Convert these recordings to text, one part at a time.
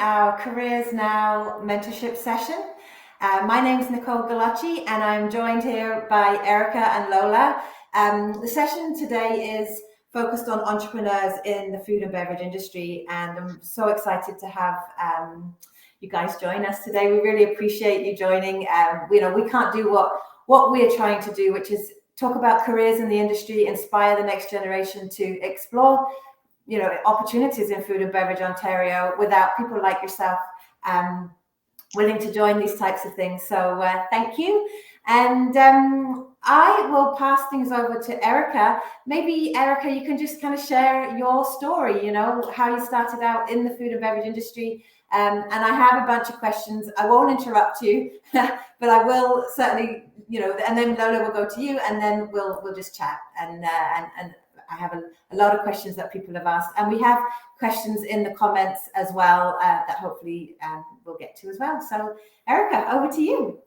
our Careers Now mentorship session. My name is Nicole Gallace, and I'm joined here by Erika and Lola. The session today is focused on entrepreneurs in the food and beverage industry, and I'm so excited to have you guys join us today. We really appreciate you joining. We can't do what we're trying to do, which is talk about careers in the industry, inspire the next generation to explore opportunities in food and beverage Ontario without people like yourself willing to join these types of things. So thank you. And I will pass things over to Erika. Maybe Erika, you can just kind of share your story, how you started out in the food and beverage industry. And I have a bunch of questions. I won't interrupt you, but I will certainly, and then Lola will go to you, and then we'll just chat. And I have a lot of questions that people have asked, and we have questions in the comments as well that hopefully we'll get to as well. So Erika, over to you.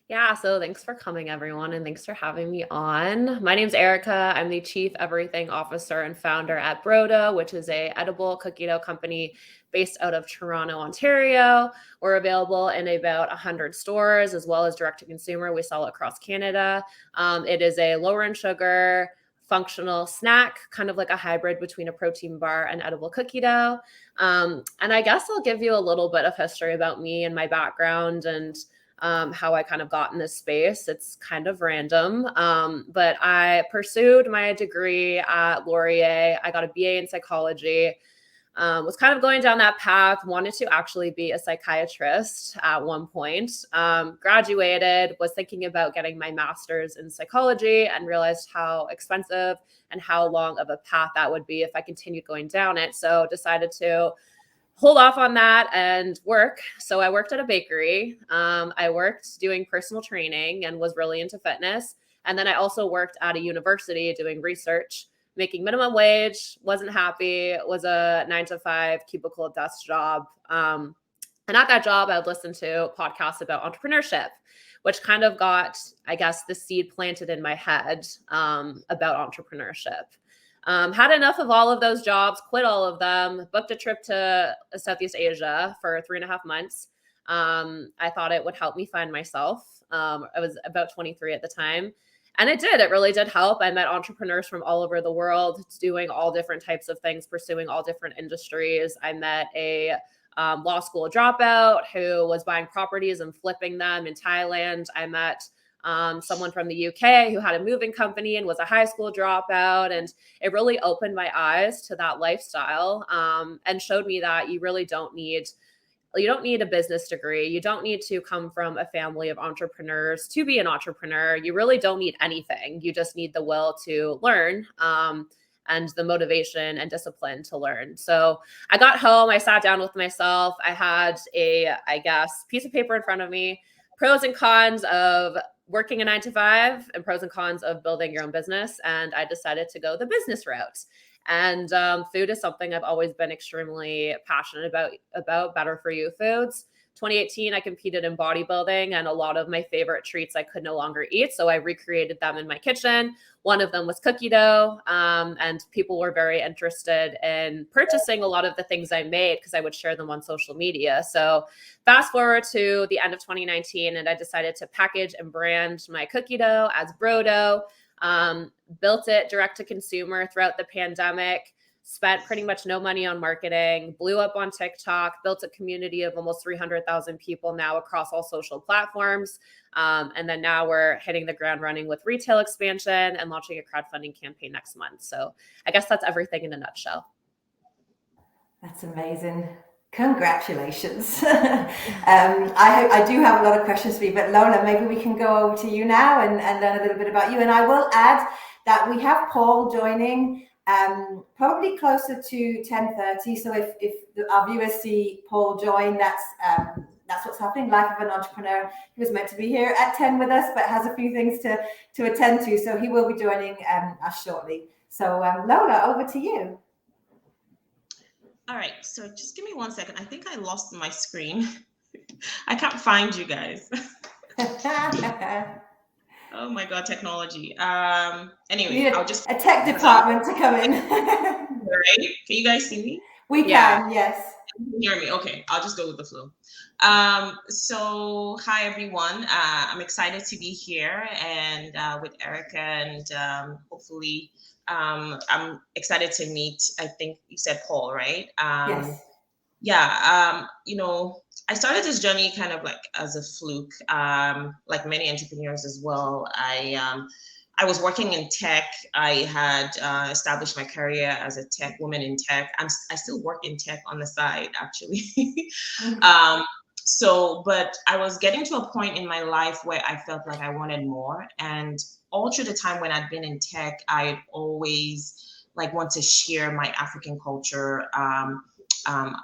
Yeah, so thanks for coming, everyone, and thanks for having me on. My name's Erika. I'm the Chief Everything Officer and founder at Brodo, which is a edible cookie dough company based out of Toronto, Ontario. We're available in about 100 stores, as well as direct-to-consumer. We sell across Canada. It is a lower in sugar, functional snack, kind of like a hybrid between a protein bar and edible cookie dough. And I guess I'll give you a little bit of history about me and my background and how I kind of got in this space. It's kind of random, but I pursued my degree at Laurier. I got a BA in psychology, was kind of going down that path, wanted to actually be a psychiatrist at one point, graduated, was thinking about getting my master's in psychology and realized how expensive and how long of a path that would be if I continued going down it. So decided to hold off on that and work. So I worked at a bakery. I worked doing personal training and was really into fitness. And then I also worked at a university doing research, making minimum wage, wasn't happy, was a 9-to-5 cubicle desk job. And at that job, I would listen to podcasts about entrepreneurship, which kind of got, I guess, the seed planted in my head about entrepreneurship. Had enough of all of those jobs, quit all of them, booked a trip to Southeast Asia for 3.5 months. I thought it would help me find myself. I was about 23 at the time. And it did. It really did help. I met entrepreneurs from all over the world doing all different types of things, pursuing all different industries. I met a law school dropout who was buying properties and flipping them in Thailand. I met someone from the UK who had a moving company and was a high school dropout. And it really opened my eyes to that lifestyle and showed me that you really don't need a business degree. You don't need to come from a family of entrepreneurs to be an entrepreneur. You really don't need anything. You just need the will to learn and the motivation and discipline to learn. So I got home, I sat down with myself. I had piece of paper in front of me, pros and cons of working a 9-to-5 and pros and cons of building your own business. And I decided to go the business route. And food is something I've always been extremely passionate about better for you foods. 2018, I competed in bodybuilding, and a lot of my favorite treats I could no longer eat. So I recreated them in my kitchen. One of them was cookie dough. And people were very interested in purchasing a lot of the things I made because I would share them on social media. So fast forward to the end of 2019, and I decided to package and brand my cookie dough as Brodo. Built it direct to consumer throughout the pandemic, spent pretty much no money on marketing, blew up on TikTok, built a community of almost 300,000 people now across all social platforms. And then now we're hitting the ground running with retail expansion and launching a crowdfunding campaign next month. So I guess that's everything in a nutshell. That's amazing. Congratulations. I do have a lot of questions for you, but Lola, maybe we can go over to you now and learn a little bit about you. And I will add that we have Paul joining probably closer to 10:30. So if our viewers see Paul join, that's what's happening. Life of an entrepreneur. He was meant to be here at 10 with us, but has a few things to attend to. So he will be joining us shortly. So Lola, over to you. All right, so just give me 1 second. I think I lost my screen. I can't find you guys. Oh my God, technology. Anyway, I'll just... A tech department to come in. All right, can you guys see me? We Yeah. can, yes. You can hear me? Okay, I'll just go with the flow. So hi everyone. I'm excited to be here and with Erika, and hopefully, I'm excited to meet. I think you said Paul, right? Yes. Yeah. I started this journey kind of like as a fluke, like many entrepreneurs as well. I was working in tech. I had established my career as a tech woman in tech. I still work in tech on the side, actually. Mhm. But I was getting to a point in my life where I felt like I wanted more. And all through the time when I'd been in tech, I'd always like want to share my African culture.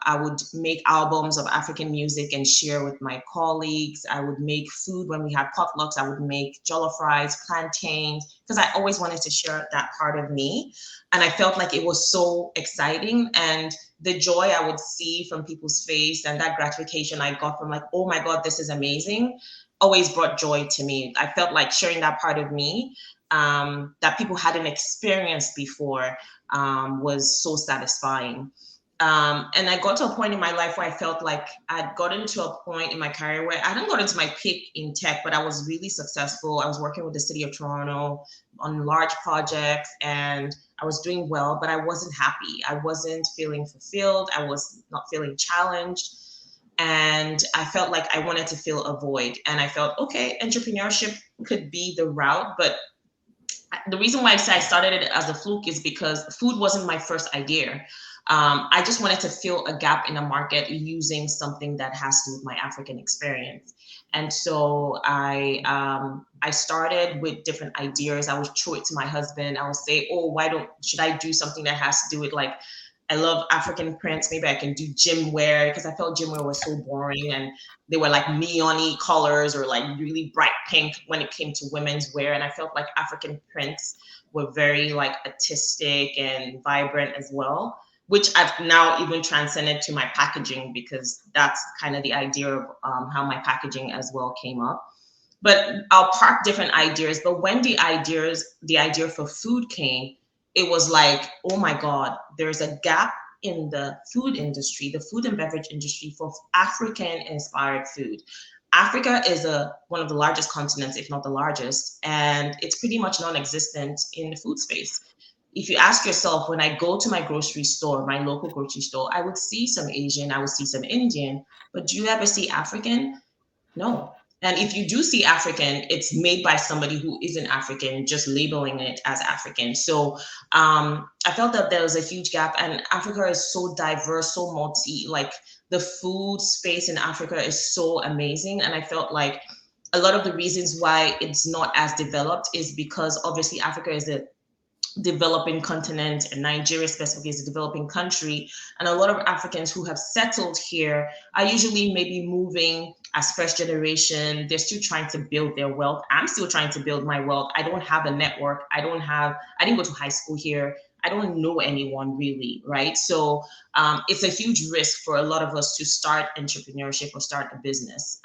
I would make albums of African music and share with my colleagues. I would make food when we had potlucks. I would make jollof rice, plantains, because I always wanted to share that part of me. And I felt like it was so exciting. And the joy I would see from people's face and that gratification I got from like, oh my God, this is amazing, always brought joy to me. I felt like sharing that part of me that people hadn't experienced before was so satisfying. And I got to a point in my life where I felt like I'd gotten to a point in my career where I hadn't gotten to my peak in tech, but I was really successful. I was working with the city of Toronto on large projects and I was doing well, but I wasn't happy. I wasn't feeling fulfilled. I was not feeling challenged. And I felt like I wanted to fill a void. And I felt, okay, entrepreneurship could be the route, but the reason why I say I started it as a fluke is because food wasn't my first idea. I just wanted to fill a gap in the market using something that has to do with my African experience. And so I started with different ideas. I would show it to my husband. I would say, oh, should I do something that has to do with like, I love African prints. Maybe I can do gym wear because I felt gym wear was so boring and they were like neon-y colors or like really bright pink when it came to women's wear. And I felt like African prints were very like artistic and vibrant as well, which I've now even transcended to my packaging because that's kind of the idea of how my packaging as well came up. But I'll park different ideas. But when the idea for food came, it was like, oh my God, there's a gap in the food industry, the food and beverage industry for African inspired food. Africa is one of the largest continents, if not the largest, and it's pretty much non-existent in the food space. If you ask yourself, when I go to my grocery store, my local grocery store, I would see some Asian, I would see some Indian, but do you ever see African? No. And if you do see African, it's made by somebody who isn't African, just labeling it as African. So I felt that there was a huge gap, and Africa is so diverse, so like the food space in Africa is so amazing. And I felt like a lot of the reasons why it's not as developed is because obviously Africa is a developing continent and Nigeria specifically is a developing country. And a lot of Africans who have settled here are usually maybe moving as first generation. They're still trying to build their wealth. I'm still trying to build my wealth. I don't have a network. I didn't go to high school here. I don't know anyone really, right? So it's a huge risk for a lot of us to start entrepreneurship or start a business.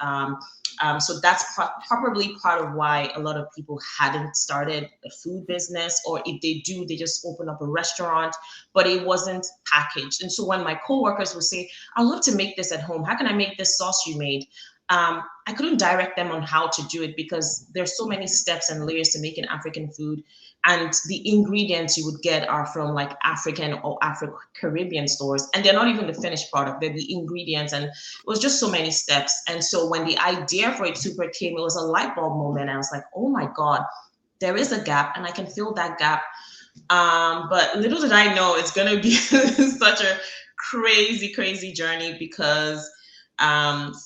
So that's probably part of why a lot of people hadn't started a food business, or if they do, they just open up a restaurant, but it wasn't packaged. And so when my coworkers would say, I'd love to make this at home, how can I make this sauce you made? I couldn't direct them on how to do it because there's so many steps and layers to making African food. And the ingredients you would get are from like African or Afro-Caribbean stores. And they're not even the finished product, they're the ingredients. And it was just so many steps. And so when the idea for it super came, it was a light bulb moment. I was like, oh my God, there is a gap and I can fill that gap. But little did I know it's going to be such a crazy journey because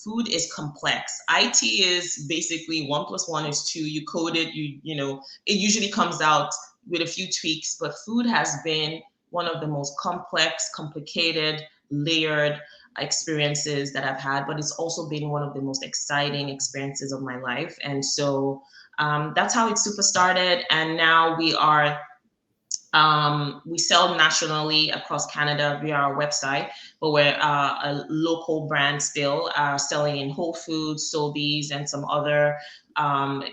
food is complex. IT is basically 1 + 1 = 2. You code it, it usually comes out with a few tweaks, but food has been one of the most complex, complicated, layered experiences that I've had, but it's also been one of the most exciting experiences of my life. And so that's how it super started. And now we sell nationally across Canada via our website, but we're a local brand still, selling in Whole Foods, Sobeys, and some other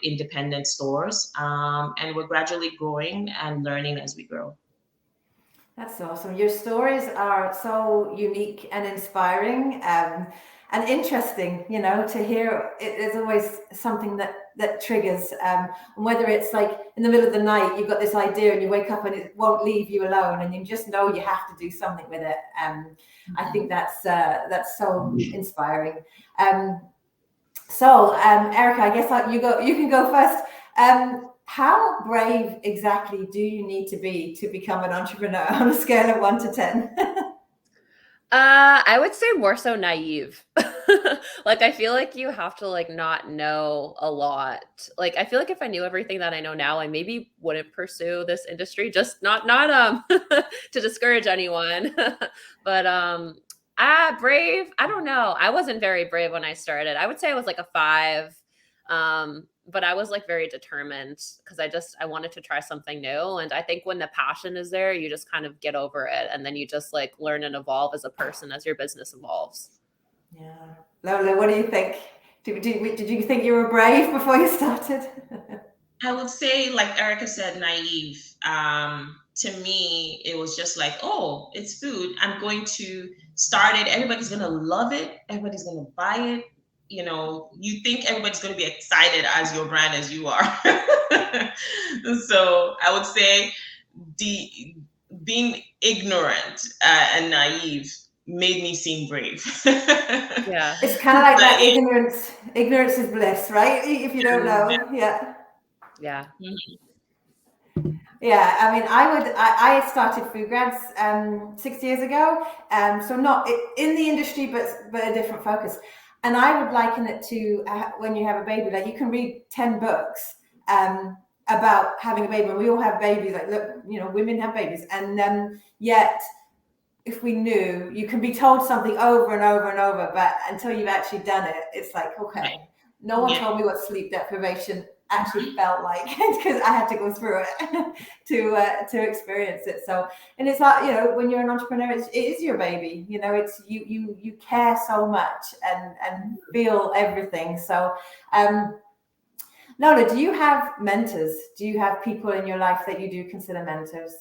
independent stores. And we're gradually growing and learning as we grow. That's awesome. Your stories are so unique and inspiring, and interesting, to hear. There's always something that triggers, and whether it's like in the middle of the night, you've got this idea and you wake up and it won't leave you alone and you just know you have to do something with it. I think that's so inspiring. Erika, I guess you can go first. How brave exactly do you need to be to become an entrepreneur on a scale of 1 to 10? I would say more so naive. Like, I feel like you have to like not know a lot. Like, I feel like if I knew everything that I know now, I maybe wouldn't pursue this industry. Just not to discourage anyone. But brave. I don't know. I wasn't very brave when I started. I would say I was like a 5. But I was like very determined because I wanted to try something new. And I think when the passion is there, you just kind of get over it. And then you just like learn and evolve as a person as your business evolves. Yeah. Lola, what do you think? Did you think you were brave before you started? I would say, like Erika said, naive. To me, it was just like, oh, it's food. I'm going to start it. Everybody's going to love it. Everybody's going to buy it. You think everybody's going to be excited as your brand as you are. So I would say being ignorant and naive made me seem brave. Yeah. It's kind of like that ignorance is bliss, right? If you don't know. Yeah. Yeah. Yeah, I mean, I started FoodGrads 6 years ago, so not in the industry, but a different focus. And I would liken it to when you have a baby. Like, you can read 10 books about having a baby, and we all have babies. Like, look, women have babies, and yet, if we knew, you can be told something over and over and over, but until you've actually done it, it's like, okay, no one told me what sleep deprivation actually felt like, because I had to go through it to experience it. So, and it's like, when you're an entrepreneur, it is your baby. It's you care so much and feel everything. So, Lola, do you have mentors? Do you have people in your life that you do consider mentors?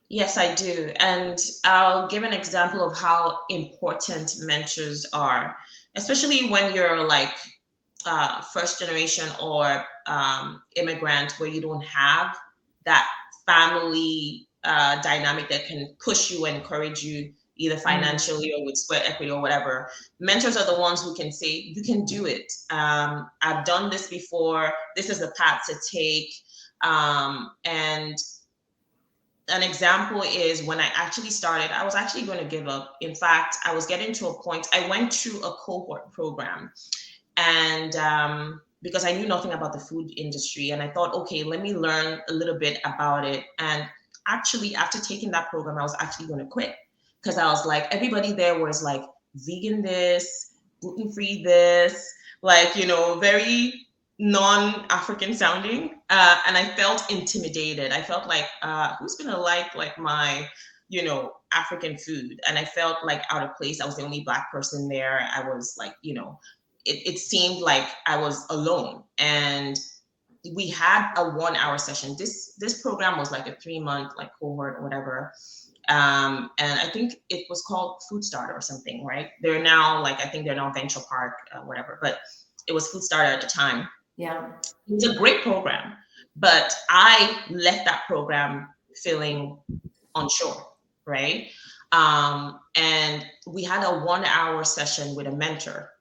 Yes, I do. And I'll give an example of how important mentors are, especially when you're like first generation or immigrant, where you don't have that family dynamic that can push you and encourage you either financially or with sweat equity or whatever. Mentors are the ones who can say, you can do it. I've done this before. This is the path to take. And an example is when I actually started, I was actually going to give up. In fact, I was getting to a point, I went through a cohort program, and because I knew nothing about the food industry, and I thought, okay, let me learn a little bit about it. And actually, after taking that program, I was actually going to quit, because I was like, everybody there was like vegan this, gluten-free this, like, very non-African sounding. And I felt intimidated. I felt like, who's gonna like my, African food? And I felt like out of place. I was the only Black person there. I was like, it seemed like I was alone. And we had a 1-hour session. This program was like a 3-month like cohort or whatever. And I think it was called Food Starter or something, right? They're now like, I think they're now Venture Park, whatever, but it was Food Starter at the time. Yeah. It's a great program, but I left that program feeling unsure, right? And we had a 1-hour session with a mentor.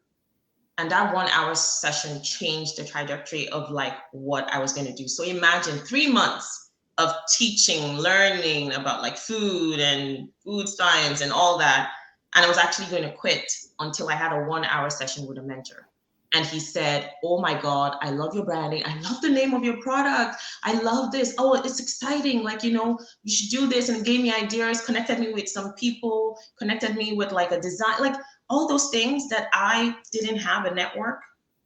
And that 1-hour session changed the trajectory of like what I was going to do. So imagine 3 months of teaching, learning about like food and food science and all that. And I was actually going to quit until I had a 1-hour session with a mentor. And he said, oh my God, I love your branding. I love the name of your product. I love this. Oh, it's exciting. Like, you should do this. And gave me ideas, connected me with some people, connected me with like a design, like all those things that I didn't have a network,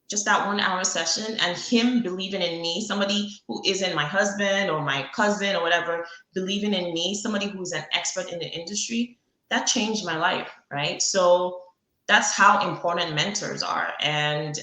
just that 1-hour session, and him believing in me, somebody who isn't my husband or my cousin or whatever, believing in me, somebody who's an expert in the industry, that changed my life, right? So that's how important mentors are. And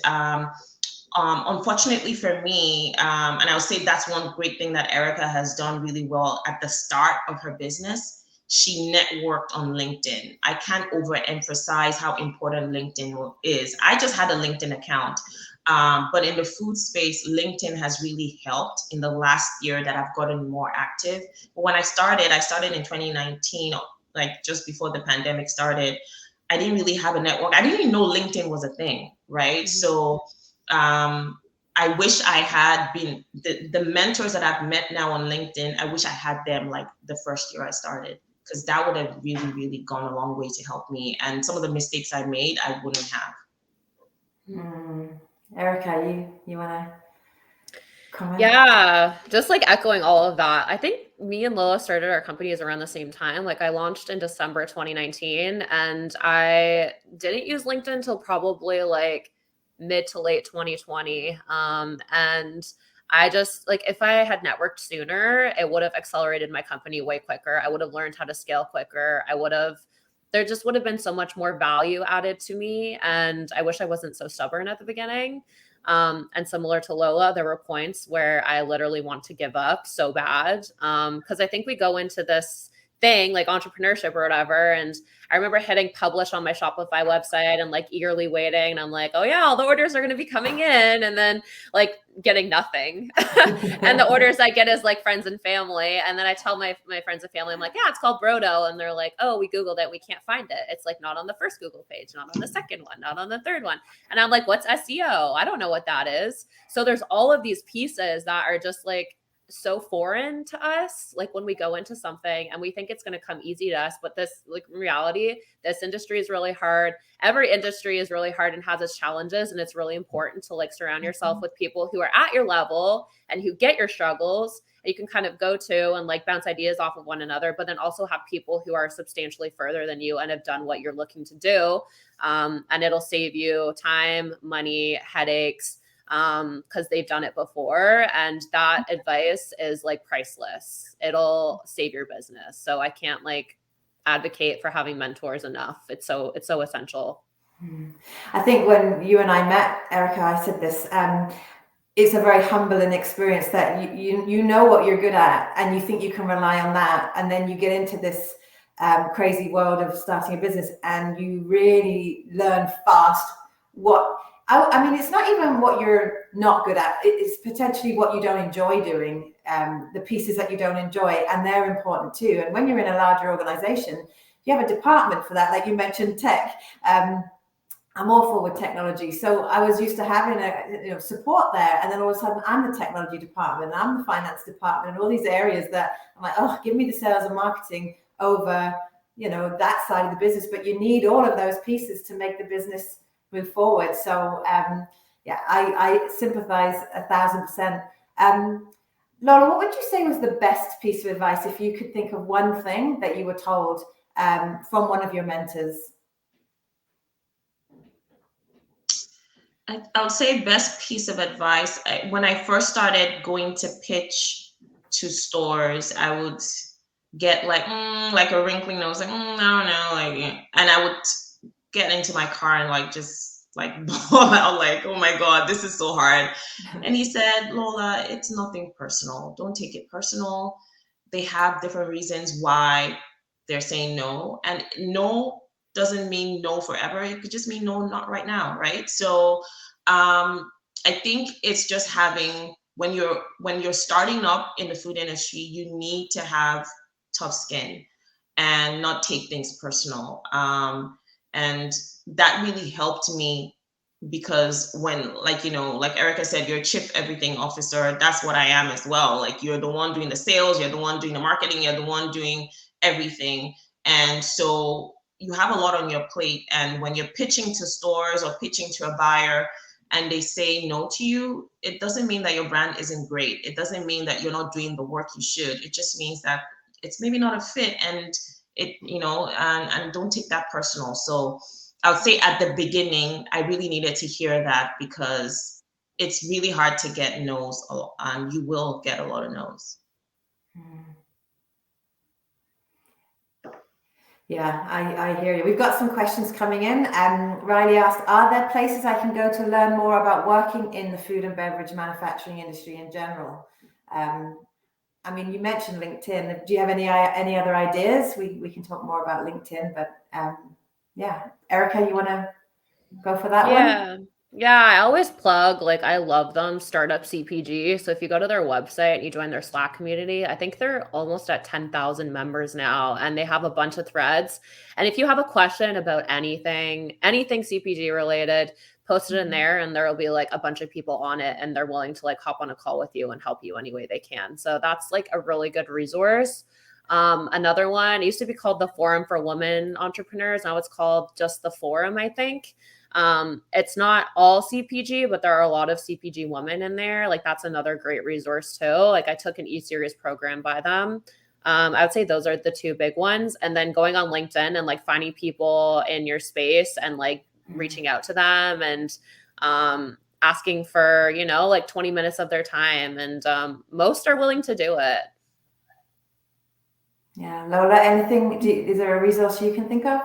Unfortunately for me, and I would say that's one great thing that Erika has done really well at the start of her business. She networked on LinkedIn. I can't overemphasize how important LinkedIn is. I just had a LinkedIn account, but in the food space, LinkedIn has really helped in the last year that I've gotten more active. But when I started in 2019, like just before the pandemic started. I didn't really have a network. I didn't even know LinkedIn was a thing, right? Mhm. So I wish I had been the mentors that I've met now on LinkedIn. I wish I had them like the first year I started, because that would have really, really gone a long way to help me. And some of the mistakes I made, I wouldn't have. Erika, you want to comment? Yeah, just like echoing all of that. I think me and Lola started our companies around the same time. Like I launched in December 2019 and I didn't use LinkedIn until probably like mid to late 2020. And I just like if I had networked sooner, it would have accelerated my company way quicker. I would have learned how to scale quicker. There just would have been so much more value added to me. And I wish I wasn't so stubborn at the beginning. And similar to Lola, there were points where I literally want to give up so bad. Because I think we go into this thing like entrepreneurship or whatever. And I remember hitting publish on my Shopify website and like eagerly waiting. And I'm like, oh yeah, all the orders are going to be coming in. And then like getting nothing. And the orders I get is like friends and family. And then I tell my friends and family, I'm like, yeah, it's called Brodo. And they're like, oh, we Googled it. We can't find it. It's like not on the first Google page, not on the second one, not on the third one. And I'm like, what's SEO? I don't know what that is. So there's all of these pieces that are just like so foreign to us, like when we go into something and we think it's going to come easy to us, but this like in reality, this industry is really hard. Every industry is really hard and has its challenges, and it's really important to like surround yourself with people who are at your level and who get your struggles, and you can kind of go to and like bounce ideas off of one another, but then also have people who are substantially further than you and have done what you're looking to do. And it'll save you time, money, headaches, because they've done it before. And that advice is like priceless. It'll save your business. So I can't like advocate for having mentors enough. It's so essential. I think when you and I met, Erika, I said this, it's a very humbling experience that you know what you're good at and you think you can rely on that. And then you get into this crazy world of starting a business and you really learn fast I mean, it's not even what you're not good at. It's potentially what you don't enjoy doing, the pieces that you don't enjoy, and they're important too. And when you're in a larger organization, you have a department for that. Like you mentioned tech. I'm awful with technology. So I was used to having support there. And then all of a sudden I'm the technology department, and I'm the finance department, and all these areas that I'm like, oh, give me the sales and marketing over, that side of the business. But you need all of those pieces to make the business move forward. So I sympathize 1,000%. Lola, what would you say was the best piece of advice if you could think of one thing that you were told from one of your mentors? I would say best piece of advice. When I first started going to pitch to stores, I would get like a wrinkling nose, like I don't know, like, and I would get into my car and like just like bawl out, like, oh my God, this is so hard. And he said, Lola, it's nothing personal. Don't take it personal. They have different reasons why they're saying no, and no doesn't mean no forever. It could just mean no, not right now, right? So I think it's just having, when you're starting up in the food industry, you need to have tough skin and not take things personal. And that really helped me, because when, like Erika said, you're a chief everything officer. That's what I am as well. Like, you're the one doing the sales, you're the one doing the marketing, you're the one doing everything. And so you have a lot on your plate. And when you're pitching to stores or pitching to a buyer and they say no to you, it doesn't mean that your brand isn't great. It doesn't mean that you're not doing the work you should. It just means that it's maybe not a fit, and and don't take that personal. So I would say at the beginning, I really needed to hear that, because it's really hard to get no's, and you will get a lot of no's. Yeah, I hear you. We've got some questions coming in. Riley asked, are there places I can go to learn more about working in the food and beverage manufacturing industry in general? I mean, you mentioned LinkedIn. Do you have any other ideas? We can talk more about LinkedIn, but yeah. Erika, you want to go for that one? Yeah, I always plug, like, I love them, Startup CPG. So if you go to their website and you join their Slack community, I think they're almost at 10,000 members now, and they have a bunch of threads. And if you have a question about anything CPG related, post it in there, and there will be like a bunch of people on it, and they're willing to like hop on a call with you and help you any way they can. So that's like a really good resource. Another one, it used to be called the Forum for Women Entrepreneurs. Now it's called just the Forum, I think. It's not all CPG, but there are a lot of CPG women in there. Like that's another great resource too. Like I took an E-Series program by them. I would say those are the two big ones. And then going on LinkedIn and like finding people in your space and like reaching out to them and asking for, like 20 minutes of their time. And most are willing to do it. Yeah. Lola, is there a resource you can think of?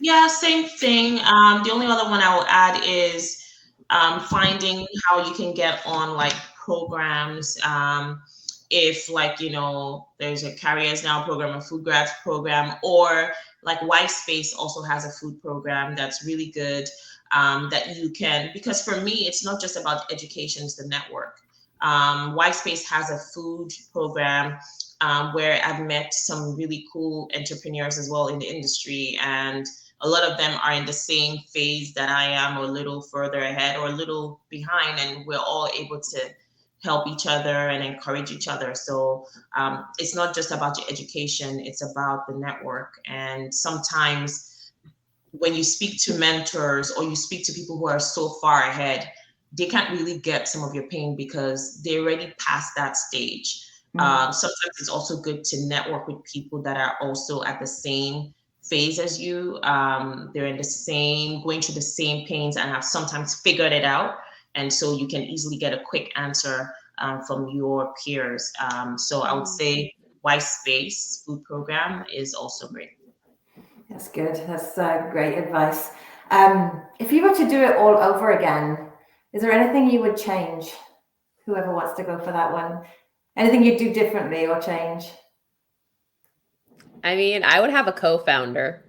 Yeah, same thing. The only other one I will add is finding how you can get on like programs. If like, there's a Careers Now program, a FoodGrads program, or like White Space also has a food program that's really good that you can, because for me, it's not just about education, it's the network. White Space has a food program where I've met some really cool entrepreneurs as well in the industry, and a lot of them are in the same phase that I am, or a little further ahead or a little behind, and we're all able to help each other and encourage each other. So it's not just about your education, it's about the network. And sometimes when you speak to mentors or you speak to people who are so far ahead, they can't really get some of your pain because they already passed that stage. Sometimes it's also good to network with people that are also at the same phase as you. They're going through the same pains and have sometimes figured it out. And so you can easily get a quick answer from your peers. So I would say White Space food program is also great. That's good. That's great advice. If you were to do it all over again, is there anything you would change? Whoever wants to go for that one. Anything you'd do differently or change? I mean, I would have a co-founder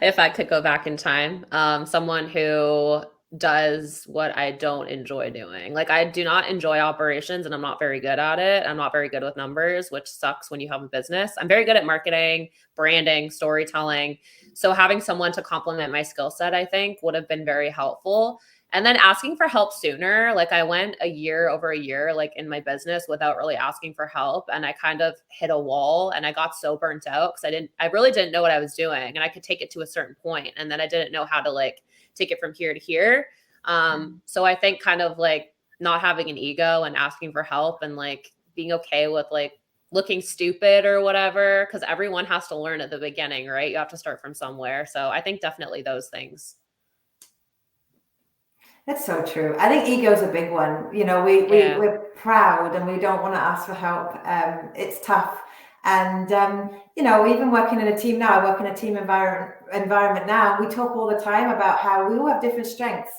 if I could go back in time. Someone who does what I don't enjoy doing. Like I do not enjoy operations and I'm not very good at it. I'm not very good with numbers, which sucks when you have a business. I'm very good at marketing, branding, storytelling. So having someone to complement my skill set, I think would have been very helpful. And then asking for help sooner. Like I went over a year, like in my business without really asking for help. And I kind of hit a wall and I got so burnt out because I really didn't know what I was doing, and I could take it to a certain point, and then I didn't know how to like take it from here to here. So I think kind of like not having an ego and asking for help and like being okay with like looking stupid or whatever, because everyone has to learn at the beginning, right? You have to start from somewhere. So I think definitely those things. That's so true. I think ego is a big one. We're proud and we don't want to ask for help. It's tough. And, even working in a team now, I work in a team environment now. We talk all the time about how we all have different strengths.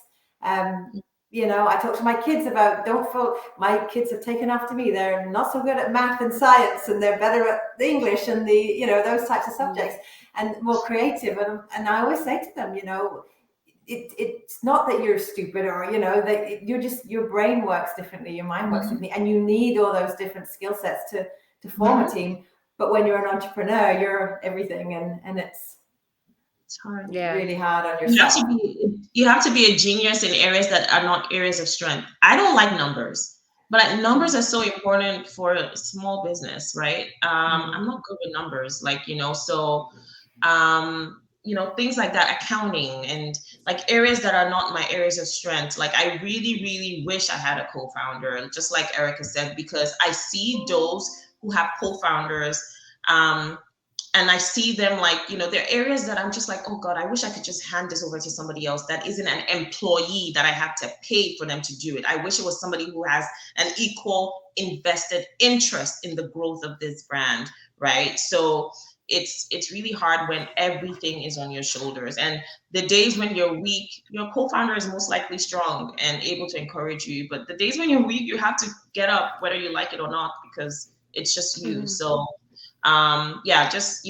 I talk to my kids about, my kids have taken after me. They're not so good at math and science, and they're better at the English and those types of subjects and more creative. And I always say to them, it's not that you're stupid or that your brain works differently, your mind works differently, and you need all those different skill sets to form a team. But when you're an entrepreneur, you're everything, and it's hard. Really hard on yourself. You have to be a genius in areas that are not areas of strength. I don't like numbers, but numbers are so important for a small business, right? I'm not good with numbers, so things like that, accounting and like areas that are not my areas of strength. Like I really, really wish I had a co-founder, just like Erika said, because I see those who have co-founders, and I see them like, there are areas that I'm just like, oh God, I wish I could just hand this over to somebody else that isn't an employee that I have to pay for them to do it. I wish it was somebody who has an equal invested interest in the growth of this brand, right? So it's really hard when everything is on your shoulders. And the days when you're weak, your co-founder is most likely strong and able to encourage you. But the days when you're weak, you have to get up whether you like it or not, because it's just you. So yeah, just,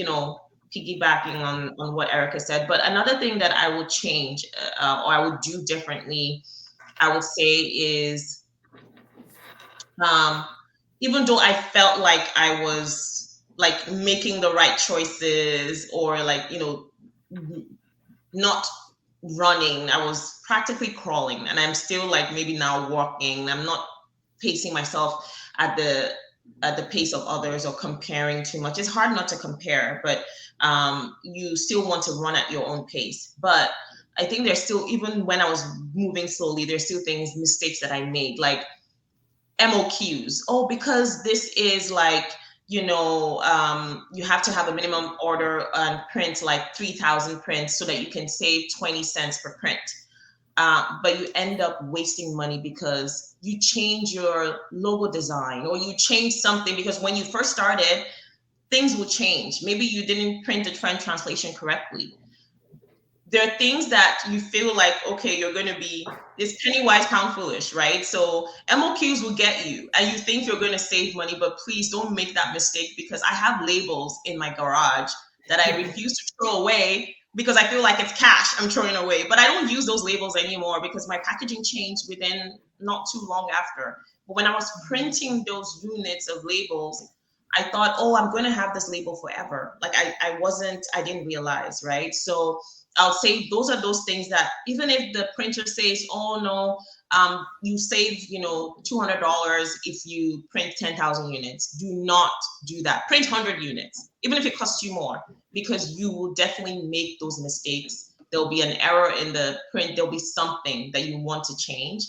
piggybacking on what Erika said. But another thing that I would change or I would do differently, I would say, is even though I felt like I was like making the right choices, or like, not running, I was practically crawling, and I'm still like maybe now walking. I'm not pacing myself at the pace of others or comparing too much. It's hard not to compare, but you still want to run at your own pace. But I think there's still, even when I was moving slowly, there's still mistakes that I made, like MOQs. Oh, because this is like, you have to have a minimum order and print like 3,000 prints so that you can save 20 cents per print. But you end up wasting money because you change your logo design, or you change something, because when you first started, things will change. Maybe you didn't print the trend translation correctly. There are things that you feel like, okay, you're going to be this penny wise, pound foolish, right? So MOQs will get you, and you think you're going to save money, but please don't make that mistake, because I have labels in my garage that I refuse to throw away because I feel like it's cash I'm throwing away. But I don't use those labels anymore because my packaging changed within not too long after. But when I was printing those units of labels, I thought, oh, I'm going to have this label forever. Like I didn't realize, right? So I'll say those are those things that even if the printer says, oh no, you save, $200 if you print 10,000 units. Do not do that. Print 100 units, even if it costs you more, because you will definitely make those mistakes. There'll be an error in the print. There'll be something that you want to change.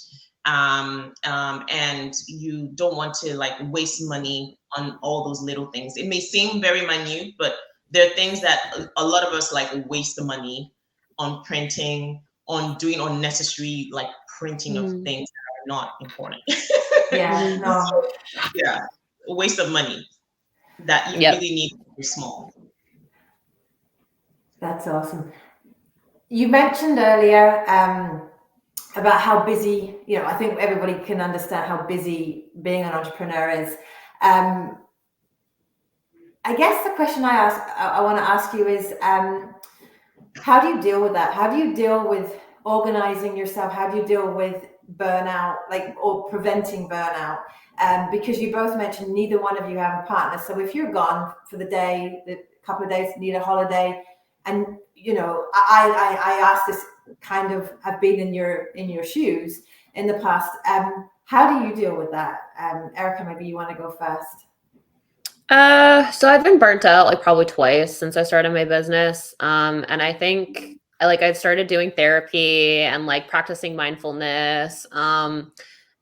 And you don't want to like waste money on all those little things. It may seem very minute, but there are things that a lot of us like waste the money on printing, on doing unnecessary like printing of things that are not important. Yeah, no. So, yeah, a waste of money that you really need to be small. That's awesome. You mentioned earlier about how busy, I think everybody can understand how busy being an entrepreneur is. I guess the question I want to ask you is, how do you deal with that? How do you deal with organizing yourself? How do you deal with burnout, or preventing burnout? Because you both mentioned neither one of you have a partner. So if you're gone for the day, the couple of days, need a holiday, and I asked this, kind of have been in your shoes in the past. How do you deal with that? Erika, maybe you want to go first. So I've been burnt out like probably twice since I started my business. And I think I started doing therapy and like practicing mindfulness,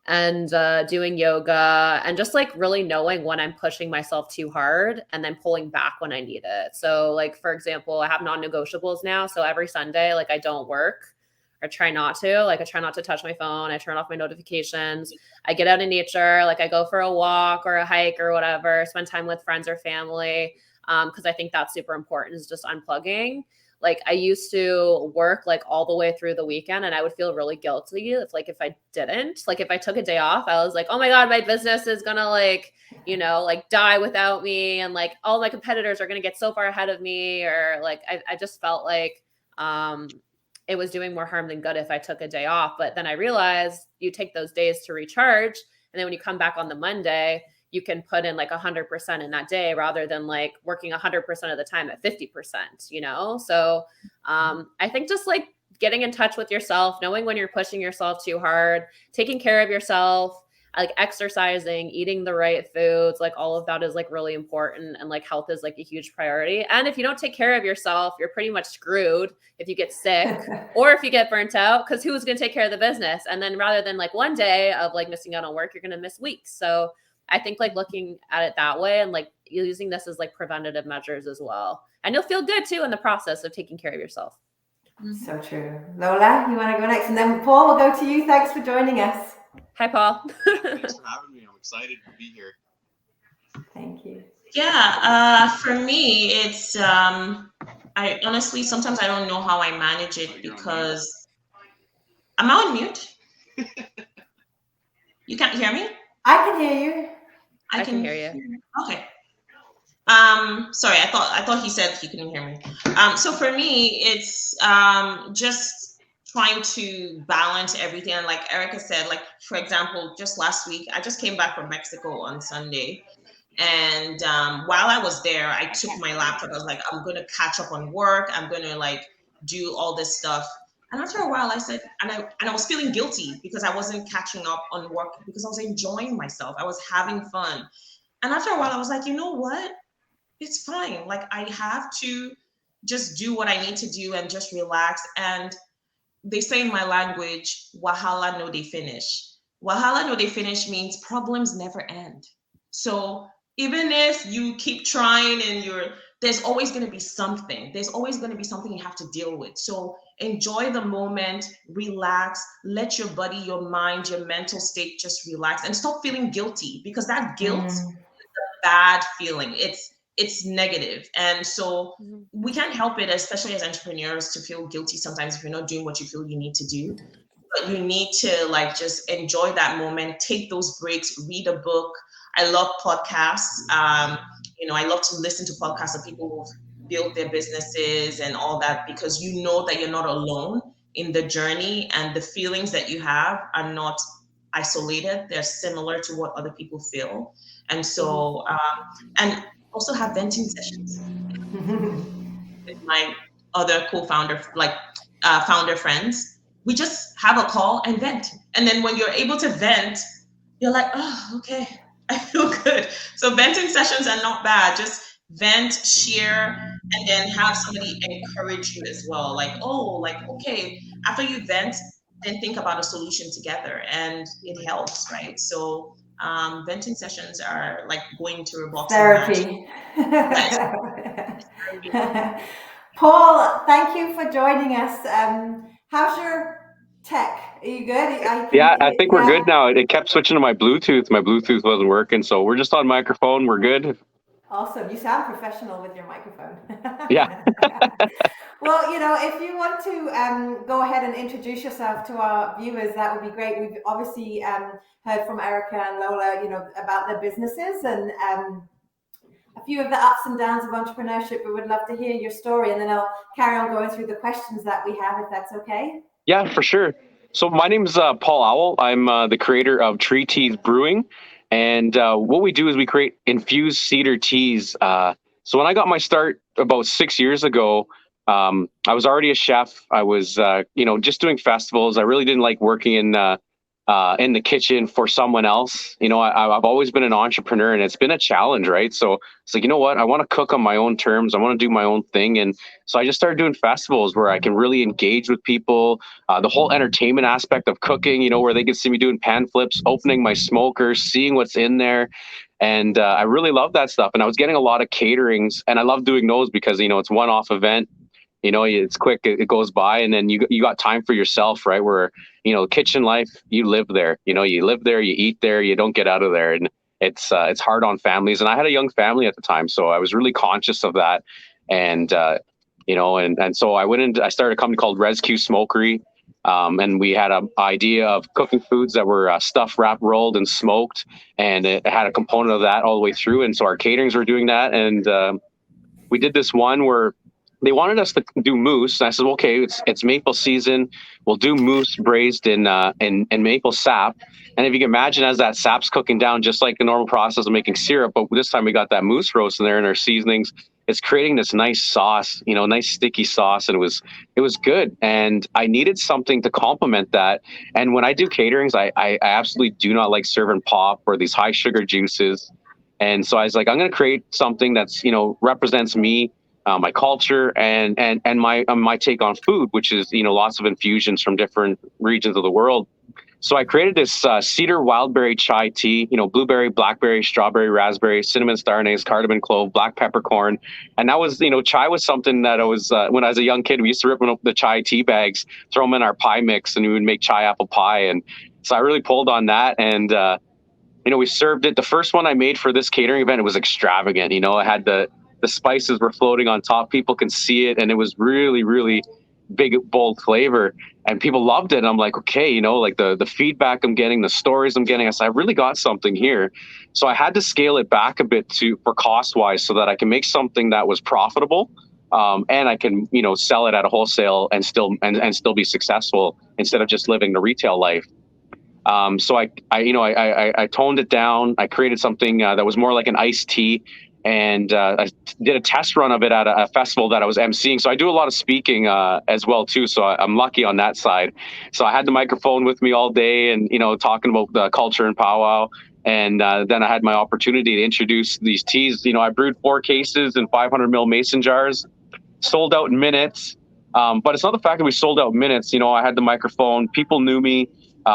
and doing yoga, and just like really knowing when I'm pushing myself too hard and then pulling back when I need it. So like, for example, I have non-negotiables now. So every Sunday, like I don't work. I try not to. I try not to touch my phone. I turn off my notifications. I get out in nature. Like I go for a walk or a hike or whatever, spend time with friends or family. Because I think that's super important, is just unplugging. Like I used to work like all the way through the weekend, and I would feel really guilty if I didn't, like if I took a day off, I was like, oh my God, my business is gonna die without me. And like all my competitors are gonna get so far ahead of me. Or like, I just felt like, it was doing more harm than good if I took a day off. But then I realized you take those days to recharge. And then when you come back on the Monday, you can put in like 100% in that day, rather than like working 100% of the time at 50%, So I think just like getting in touch with yourself, knowing when you're pushing yourself too hard, taking care of yourself, like exercising, eating the right foods, like all of that is like really important. And like health is like a huge priority. And if you don't take care of yourself, you're pretty much screwed if you get sick or if you get burnt out, because who's going to take care of the business? And then rather than like one day of like missing out on work, you're going to miss weeks. So I think like looking at it that way and like using this as like preventative measures as well. And you'll feel good too in the process of taking care of yourself. So true. Lola, you want to go next? And then Paul, we'll go to you. Thanks for joining us. Hi, Paul. Thanks for having me. I'm excited to be here. Thank you. Yeah, for me, it's I honestly sometimes I don't know how I manage it because am I on mute? You can't hear me? I can hear you. I I can can hear you. Okay. Sorry, I thought he said he couldn't hear me. So for me, it's just trying to balance everything. And like Erica said, like for example, just last week, I just came back from Mexico on Sunday. And while I was there, I took my laptop. I was like, I'm going to catch up on work. I'm going to like do all this stuff. And after a while, I said, and I was feeling guilty because I wasn't catching up on work because I was enjoying myself. I was having fun. And after a while, I was like, you know what? It's fine. Like I have to just do what I need to do and just relax. And they say in my language, wahala no they finish. Wahala no they finish means problems never end. So even if you keep trying and there's always going to be something. There's always going to be something you have to deal with. So enjoy the moment, relax, let your body, your mind, your mental state just relax and stop feeling guilty because that guilt bad feeling. It's negative. And so Mhm. we can't help it, especially as entrepreneurs, to feel guilty sometimes if you're not doing what you feel you need to do. But you need to like just enjoy that moment, take those breaks, read a book. I love podcasts. I love to listen to podcasts of people who've built their businesses and all that because you know that you're not alone in the journey and the feelings that you have are not isolated. They're similar to what other people feel. And so, and also have venting sessions with my other co-founder, like founder friends. We just have a call and vent. And then when you're able to vent, you're like, oh, okay, I feel good. So venting sessions are not bad. Just vent, share, and then have somebody encourage you as well. Like, oh, like, okay, after you vent, then think about a solution together and it helps, right? So venting sessions are like going to a boxing match. Therapy. Yes. Paul, thank you for joining us. How's your tech? Are you good? Yeah, I think we're Yeah. good now. It kept switching to my Bluetooth. My Bluetooth wasn't working, so we're just on microphone. We're good. Awesome. You sound professional with your microphone. Yeah. Well, if you want to go ahead and introduce yourself to our viewers, that would be great. We've obviously heard from Erika and Lola, about their businesses and a few of the ups and downs of entrepreneurship. We would love to hear your story, and then I'll carry on going through the questions that we have, if that's okay. Yeah, for sure. So my name's Paul Owl. I'm the creator of TreeTeas Brewing. And what we do is we create infused cedar teas. So when I got my start about 6 years ago, I was already a chef. I was, just doing festivals. I really didn't like working in the kitchen for someone else. I've always been an entrepreneur and it's been a challenge, right? So it's like, you know what? I want to cook on my own terms. I want to do my own thing. And so I just started doing festivals where I can really engage with people. The whole entertainment aspect of cooking, where they can see me doing pan flips, opening my smoker, seeing what's in there. And I really love that stuff. And I was getting a lot of caterings and I love doing those because, it's one-off event. It's quick, it goes by, and then you got time for yourself, right? Where, kitchen life, you live there, you live there, you eat there, you don't get out of there. And it's hard on families. And I had a young family at the time, so I was really conscious of that. And, and so I started a company called Rescue Smokery. And we had an idea of cooking foods that were stuffed, wrapped, rolled, and smoked. And it had a component of that all the way through. And so our caterings were doing that. And we did this one where they wanted us to do moose. And I said, well, okay, it's maple season. We'll do moose braised in maple sap. And if you can imagine, as that sap's cooking down, just like the normal process of making syrup, but this time we got that moose roast in there in our seasonings. It's creating this nice sauce, nice sticky sauce, and it was good. And I needed something to complement that. And when I do caterings, I absolutely do not like serving pop or these high sugar juices. And so I was like, I'm going to create something that's represents me. My culture and my take on food, which is lots of infusions from different regions of the world. So I created this cedar wildberry chai tea, blueberry, blackberry, strawberry, raspberry, cinnamon, star anise, cardamom, clove, black peppercorn. And that was, chai was something that I was, when I was a young kid, we used to rip up the chai tea bags, throw them in our pie mix, and we would make chai apple pie. And so I really pulled on that. And we served it. The first one I made for this catering event, it was extravagant. I had the spices were floating on top. People can see it. And it was really, really big, bold flavor. And people loved it. And I'm like, okay, like the feedback I'm getting, the stories I'm getting, I said, I really got something here. So I had to scale it back a bit for cost wise so that I can make something that was profitable. And I can, sell it at a wholesale and still be successful instead of just living the retail life. So I toned it down. I created something that was more like an iced tea, and I did a test run of it at a festival that I was emceeing. So I do a lot of speaking as well too. So I'm lucky on that side. So I had the microphone with me all day, and talking about the culture and powwow. And then I had my opportunity to introduce these teas. I brewed 4 cases in 500 ml mason jars, sold out in minutes. But it's not the fact that we sold out minutes. I had the microphone. People knew me.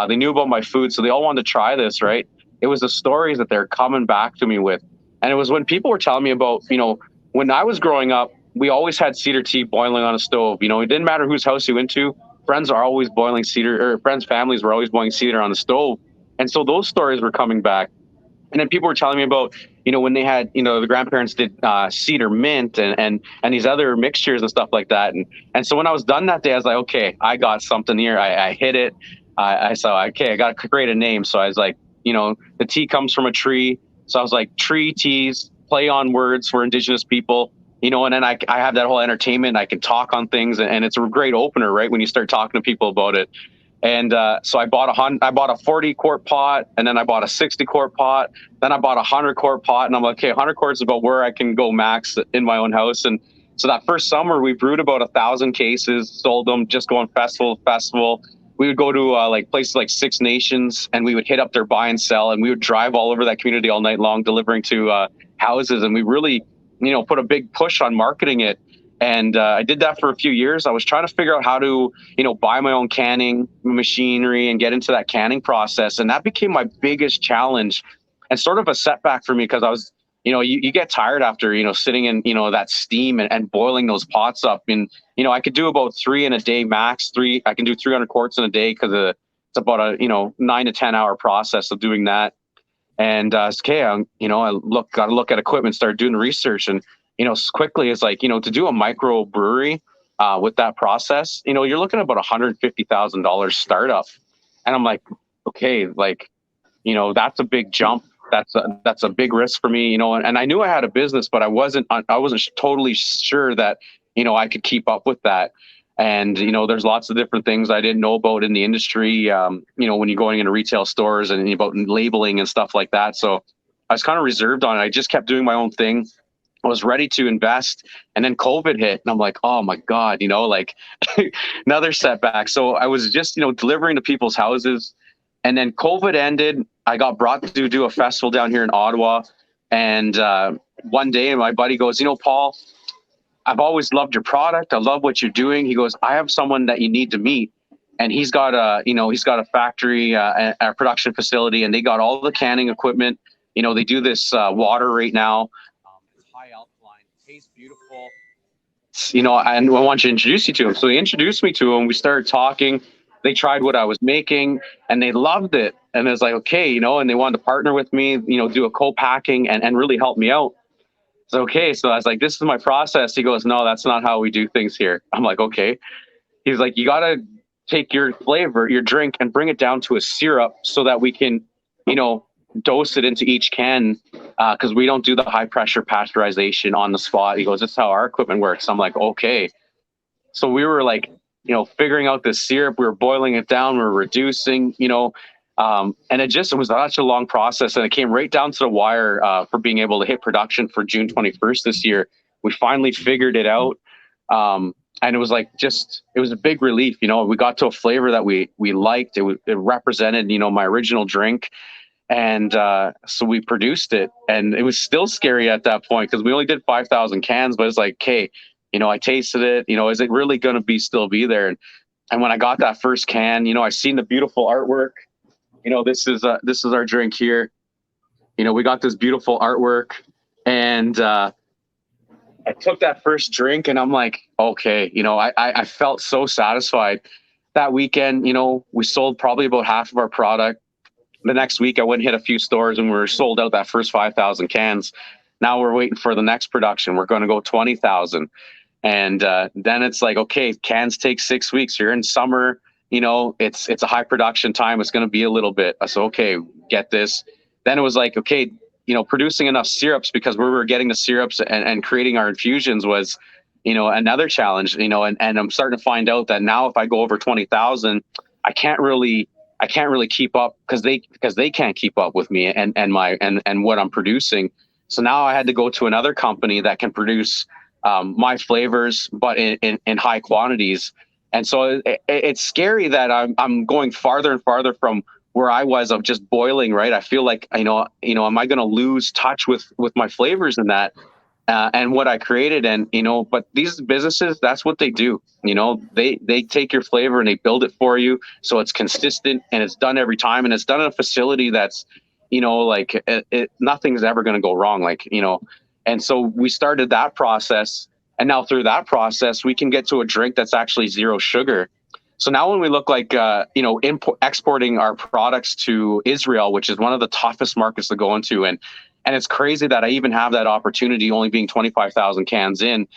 They knew about my food, so they all wanted to try this, right? It was the stories that they're coming back to me with. And it was when people were telling me about, when I was growing up, we always had cedar tea boiling on a stove. It didn't matter whose house you went to. Friends are always boiling cedar, or friends' families were always boiling cedar on the stove. And so those stories were coming back. And then people were telling me about, when they had, the grandparents did cedar mint and these other mixtures and stuff like that. And so when I was done that day, I was like, okay, I got something here. I hit it. I saw, okay, I got to create a name. So I was like, the tea comes from a tree. So I was like, TreeTeas, play on words for Indigenous people, and then I have that whole entertainment. I can talk on things, and it's a great opener, right? When you start talking to people about it. And so I bought a 40 quart pot, and then I bought a 60 quart pot. Then I bought a 100 quart pot, and I'm like, okay, 100 quarts is about where I can go max in my own house. And so that first summer, we brewed about 1,000 cases, sold them, just going festival to festival. We would go to like places like Six Nations, and we would hit up their buy and sell, and we would drive all over that community all night long, delivering to houses. And we really, put a big push on marketing it. And I did that for a few years. I was trying to figure out how to, buy my own canning machinery and get into that canning process. And that became my biggest challenge and sort of a setback for me, because I was, you get tired after, sitting in, that steam and boiling those pots up. And, I could do about 3 in a day max. I can do 300 quarts in a day, because it's about a, 9 to 10 hour process of doing that. And okay, I got to look at equipment, started doing research, and quickly it's like, to do a micro brewery with that process, you're looking at about $150,000 startup. And I'm like, okay, like, that's a big jump. That's a big risk for me, and I knew I had a business, but I wasn't totally sure that, I could keep up with that. And, there's lots of different things I didn't know about in the industry, when you're going into retail stores and about labeling and stuff like that. So I was kind of reserved on it. I just kept doing my own thing. I was ready to invest, and then COVID hit, and I'm like, oh my God, like another setback. So I was just, delivering to people's houses, and then COVID ended. I got brought to do a festival down here in Ottawa. And one day my buddy goes, Paul, I've always loved your product. I love what you're doing. He goes, I have someone that you need to meet. And he's got a factory, a production facility, and they got all the canning equipment. They do this water right now. It's high alkaline, tastes beautiful. And I want you to introduce you to him. So he introduced me to him. We started talking. They tried what I was making, and they loved it. And it's like, okay, and they wanted to partner with me, do a co-packing and really help me out. So, okay. So I was like, this is my process. He goes, no, that's not how we do things here. I'm like, okay. He's like, you got to take your flavor, your drink, and bring it down to a syrup so that we can, dose it into each can, because we don't do the high pressure pasteurization on the spot. He goes, that's how our equipment works. I'm like, okay. So we were like, figuring out this syrup, we were boiling it down, we were reducing, and it was such a long process, and it came right down to the wire for being able to hit production for June 21st this year. We finally figured it out. And it was like, it was a big relief. We got to a flavor that we liked. It represented, my original drink. And so we produced it, and it was still scary at that point because we only did 5,000 cans, but it's like, okay, I tasted it, is it really going to still be there? And when I got that first can, I seen the beautiful artwork. This is our drink here. We got this beautiful artwork, and I took that first drink, and I'm like, okay, I felt so satisfied. That weekend, we sold probably about half of our product. the next week I went and hit a few stores and we were sold out that first 5,000 cans. Now we're waiting for the next production. We're going to go 20,000. And then it's like, okay, cans take 6 weeks. You're in summer, it's a high production time. It's going to be a little bit. So, okay, get this. Then it was like, okay, producing enough syrups, because where we were getting the syrups and creating our infusions was, another challenge, and I'm starting to find out that now if I go over 20,000, I can't really keep up because they can't keep up with me and what I'm producing. So now I had to go to another company that can produce my flavors, but in high quantities. And so it's scary that I'm going farther and farther from where I was of just boiling, right? I feel like, am I going to lose touch with my flavors in that and what I created? And, but these businesses, that's what they do. They take your flavor and they build it for you. So it's consistent and it's done every time. And it's done in a facility that's, nothing's ever going to go wrong. And so we started that process, and now through that process, we can get to a drink that's actually zero sugar. So now when we look like, exporting our products to Israel, which is one of the toughest markets to go into. And it's crazy that I even have that opportunity, only being 25,000 cans in.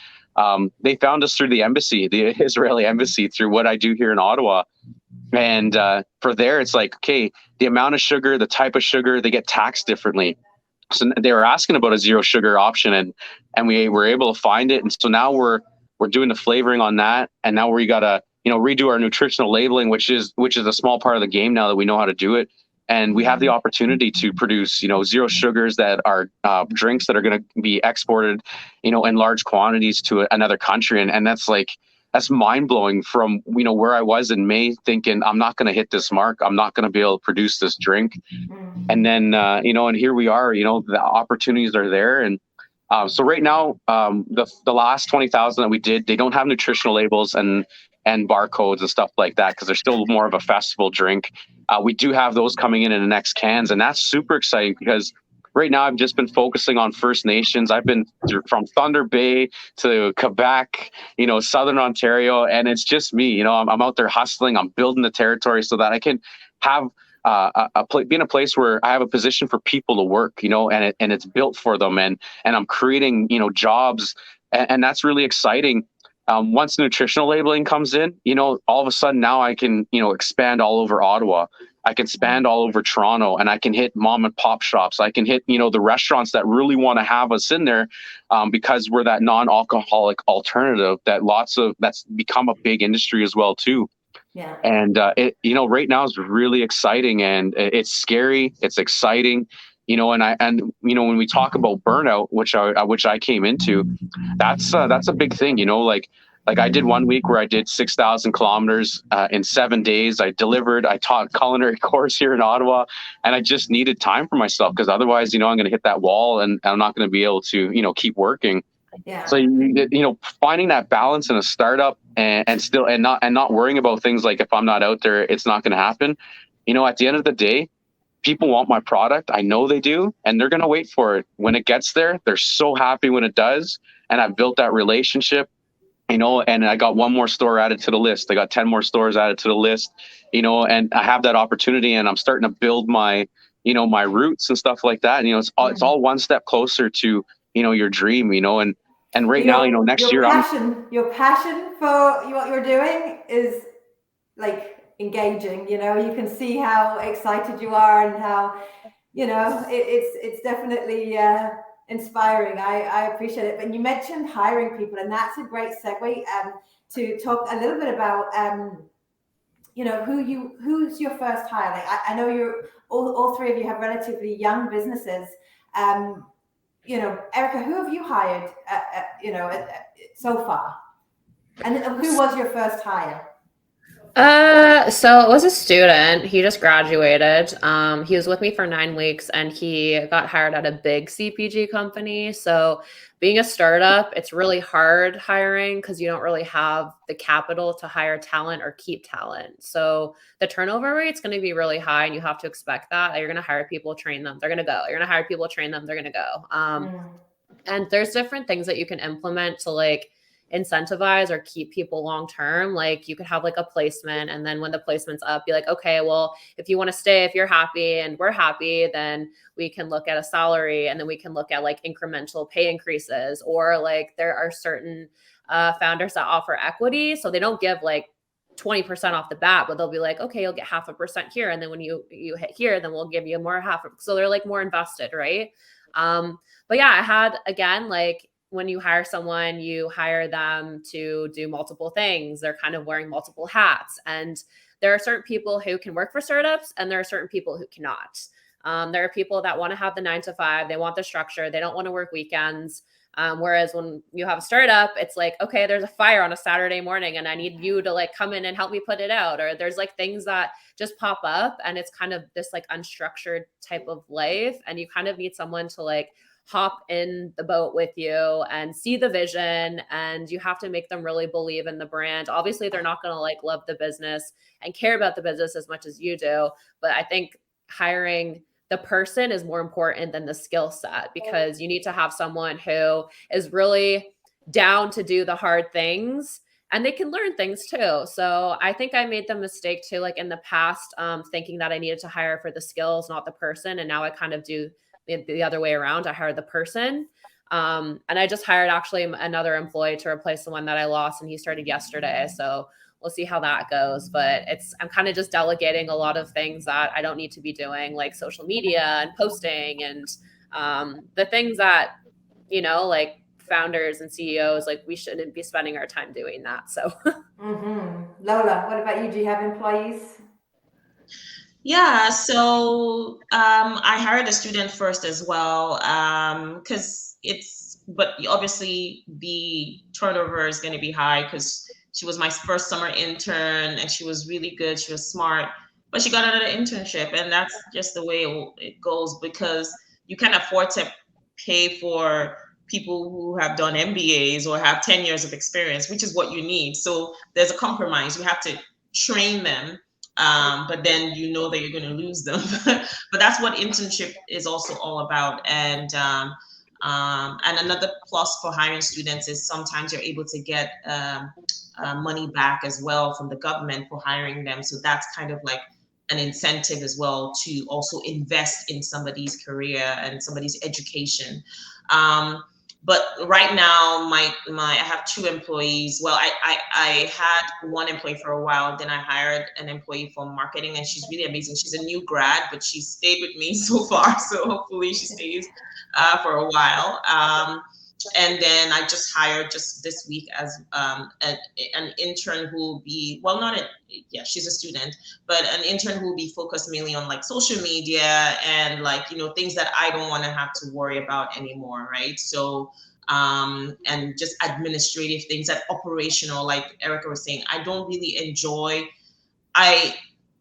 They found us through the embassy, the Israeli embassy, through what I do here in Ottawa. And for there, it's like, okay, the amount of sugar, the type of sugar, they get taxed differently. So they were asking about a zero sugar option, and we were able to find it. And so now we're doing the flavoring on that. And now we got to, redo our nutritional labeling, which is a small part of the game now that we know how to do it. And we have the opportunity to produce, zero sugars that are drinks that are going to be exported, in large quantities to another country. And that's mind blowing from, where I was in May thinking, I'm not going to hit this mark. I'm not going to be able to produce this drink. And then, and here we are, the opportunities are there. And so right now, the last 20,000 that we did, they don't have nutritional labels and barcodes and stuff like that, because they're still more of a festival drink. We do have those coming in the next cans, and that's super exciting because right now I've just been focusing on First Nations. I've been from Thunder Bay to Quebec, Southern Ontario, and it's just me. I'm out there hustling. I'm building the territory so that I can have be in a place where I have a position for people to work, and it's built for them, and I'm creating, jobs, and that's really exciting. Once nutritional labeling comes in, all of a sudden now I can, expand all over Ottawa. I can expand all over Toronto, and I can hit mom and pop shops. I can hit, the restaurants that really want to have us in there, because we're that non-alcoholic alternative that's become a big industry as well too. Yeah. And right now is really exciting, and it's scary. It's exciting, and when we talk about burnout, which I came into, that's a big thing. Like I did one week where I did 6,000 kilometers in 7 days. I taught a culinary course here in Ottawa, and I just needed time for myself, because otherwise, I'm going to hit that wall and I'm not going to be able to, keep working. Yeah. So finding that balance in a startup and not worrying about things like, if I'm not out there, it's not going to happen. At the end of the day, people want my product. I know they do, and they're going to wait for it. When it gets there, they're so happy when it does. And I've built that relationship, and I got one more store added to the list. I got 10 more stores added to the list, and I have that opportunity, and I'm starting to build my, my roots and stuff like that. And, it's all one step closer to, your dream, and right now, next year, your passion for what you're doing is like engaging. You can see how excited you are, and how it's definitely inspiring. I appreciate it. But you mentioned hiring people, and that's a great segue to talk a little bit about who's your first hire. Like I know you're all three of you have relatively young businesses. Erika, who have you hired, so far? And who was your first hire? So it was a student. He just graduated. He was with me for 9 weeks, and he got hired at a big CPG company. So being a startup, it's really hard hiring because you don't really have the capital to hire talent or keep talent. So the turnover rate's going to be really high, and you have to expect that. You're going to hire people, train them, they're going to go. You're going to hire people, train them, they're going to go. And there's different things that you can implement to incentivize or keep people long term. Like you could have like a placement, and then when the placement's up, be like, okay, well, if you want to stay, if you're happy and we're happy, then we can look at a salary, and then we can look at like incremental pay increases. Or like there are certain founders that offer equity, so they don't give like 20% off the bat, but they'll be like, okay, you'll get 0.5% here, and then when you hit here, then we'll give you more half. So they're like more invested, right? But yeah, I had, again, like when you hire someone, you hire them to do multiple things. They're kind of wearing multiple hats, and there are certain people who can work for startups, and there are certain people who cannot. There are people that want to have the 9 to 5, they want the structure, they don't want to work weekends. Whereas when you have a startup, it's like, okay, there's a fire on a Saturday morning and I need you to like come in and help me put it out. Or there's like things that just pop up, and it's kind of this like unstructured type of life. And you kind of need someone to like hop in the boat with you and see the vision, and you have to make them really believe in the brand. Obviously, they're not going to like love the business and care about the business as much as you do. But I think hiring the person is more important than the skill set, because you need to have someone who is really down to do the hard things, and they can learn things too. So I think I made the mistake too, like in the past, thinking that I needed to hire for the skills, not the person. And now I kind of do the other way around. I hire the person. And I just hired actually another employee to replace the one that I lost, and he started yesterday. So we'll see how that goes. But I'm kind of just delegating a lot of things that I don't need to be doing, like social media and posting and the things that, like founders and CEOs, like we shouldn't be spending our time doing that. So Lola, what about you? Do you have employees? Yeah, so I hired a student first as well, because but obviously the turnover is going to be high because she was my first summer intern and she was really good. She was smart, but she got another internship, and that's just the way it goes, because you can't afford to pay for people who have done MBAs or have 10 years of experience, which is what you need. So there's a compromise. You have to train them, but then that you're going to lose them. But that's what internship is also all about. And another plus for hiring students is sometimes you're able to get money back as well from the government for hiring them. So that's kind of like an incentive as well to also invest in somebody's career and somebody's education. But right now, I have 2 employees. Well, I had 1 employee for a while. Then I hired an employee for marketing, and she's really amazing. She's a new grad, but she stayed with me so far. So hopefully she stays for a while. And then I just hired just this week as an intern who will be, she's a student, but an intern who will be focused mainly on like social media and like, things that I don't want to have to worry about anymore, right? So, and just administrative things that operational, like Erika was saying, I don't really enjoy. I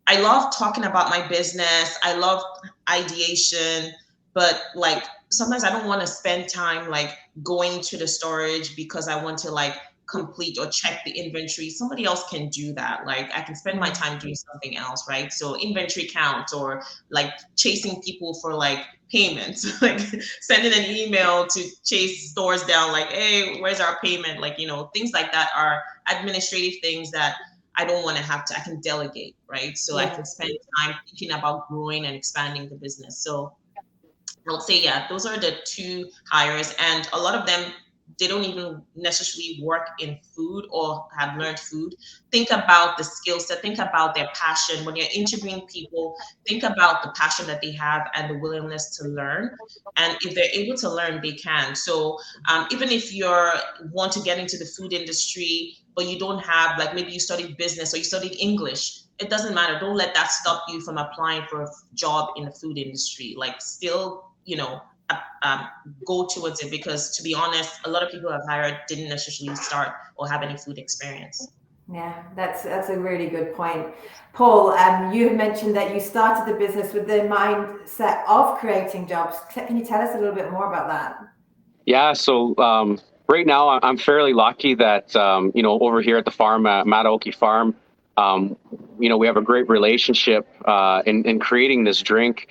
love talking about my business. I love ideation, but like sometimes I don't want to spend time like going to the storage because I want to like complete or check the inventory. Somebody else can do that. Like I can spend my time doing something else, right? So inventory count, or like chasing people for like payments, like sending an email to chase stores down, like, hey, where's our payment? Like, things like that are administrative things that I don't want to have to, I can delegate, right? So I can spend time thinking about growing and expanding the business. So I would say, those are the 2 hires, and a lot of them, they don't even necessarily work in food or have learned food. Think about the skill set, think about their passion. When you're interviewing people, think about the passion that they have and the willingness to learn. And if they're able to learn, they can. So even if you want to get into the food industry, but you don't have, like maybe you studied business or you studied English, it doesn't matter. Don't let that stop you from applying for a job in the food industry. Like still, go towards it, because to be honest, a lot of people I've hired didn't necessarily start or have any food experience. Yeah, that's a really good point. Paul, you had mentioned that you started the business with the mindset of creating jobs. Can you tell us a little bit more about that? Yeah, so right now I'm fairly lucky that, over here at the farm, at Mataoki Farm, we have a great relationship in creating this drink.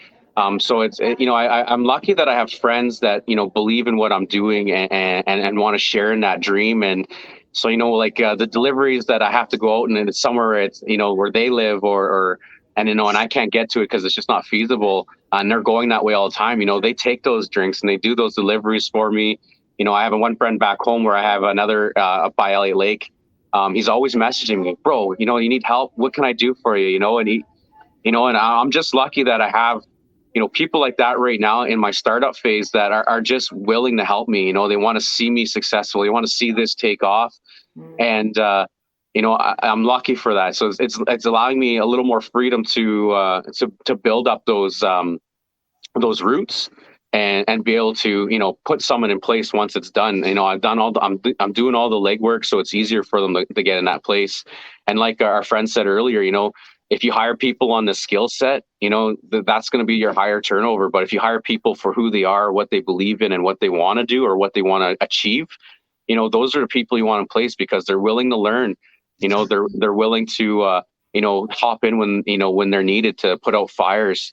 So I'm lucky that I have friends that, believe in what I'm doing and want to share in that dream. And, So, like the deliveries that I have to go out and it's somewhere it's, where they live and, and I can't get to it because it's just not feasible. And they're going that way all the time. They take those drinks and they do those deliveries for me. I have one friend back home where I have another by Elliott Lake. He's always messaging me, bro, you need help. What can I do for you? And he, and I'm just lucky that I have, people like that right now in my startup phase that are just willing to help me. They want to see me successful. They want to see this take off. And, I'm lucky for that. So it's allowing me a little more freedom to build up those roots and be able to, put someone in place once it's done. I've done I'm doing all the legwork, so it's easier for them to get in that place. And like our friend said earlier, if you hire people on the skill set, that's going to be your higher turnover. But if you hire people for who they are, what they believe in and what they want to do or what they want to achieve, those are the people you want in place because they're willing to learn. They're willing to, hop in when they're needed to put out fires.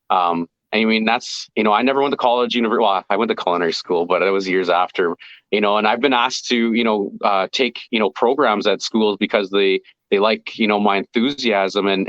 I mean, that's, I never went to college, well, I went to culinary school, but it was years after, and I've been asked to, take, programs at schools because they like, my enthusiasm and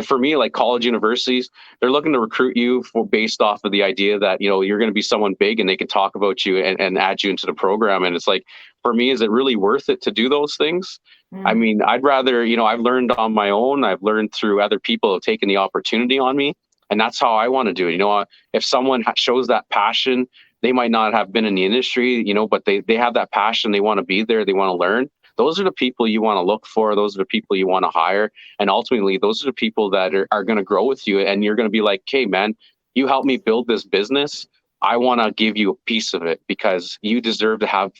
for me, like college universities, they're looking to recruit you based off of the idea that, you're going to be someone big and they can talk about you and add you into the program. And it's like, for me, is it really worth it to do those things? I mean, I'd rather, I've learned on my own. I've learned through other people who have taken the opportunity on me. And that's how I want to do it. If someone shows that passion, they might not have been in the industry, but they have that passion. They want to be there. They want to learn. Those are the people you want to look for. Those are the people you want to hire. And ultimately, those are the people that are going to grow with you. And you're going to be like, hey, man, you helped me build this business. I want to give you a piece of it because you deserve to have,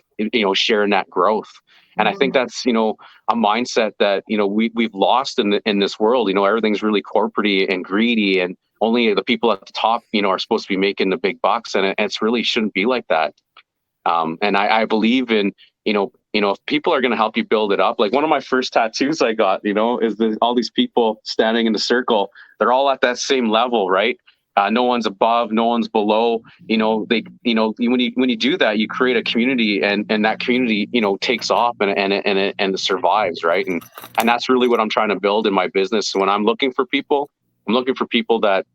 share in that growth. And I think that's, a mindset that, we've lost in this world. Everything's really corporate and greedy and only the people at the top, are supposed to be making the big bucks. And it's really shouldn't be like that. And I believe in, if people are going to help you build it up, like one of my first tattoos I got, is all these people standing in the circle. They're all at that same level, right? No one's above, no one's below. When you do that, you create a community, and that community, takes off and it survives, right? And that's really what I'm trying to build in my business. So when I'm looking for people, I'm looking for people that,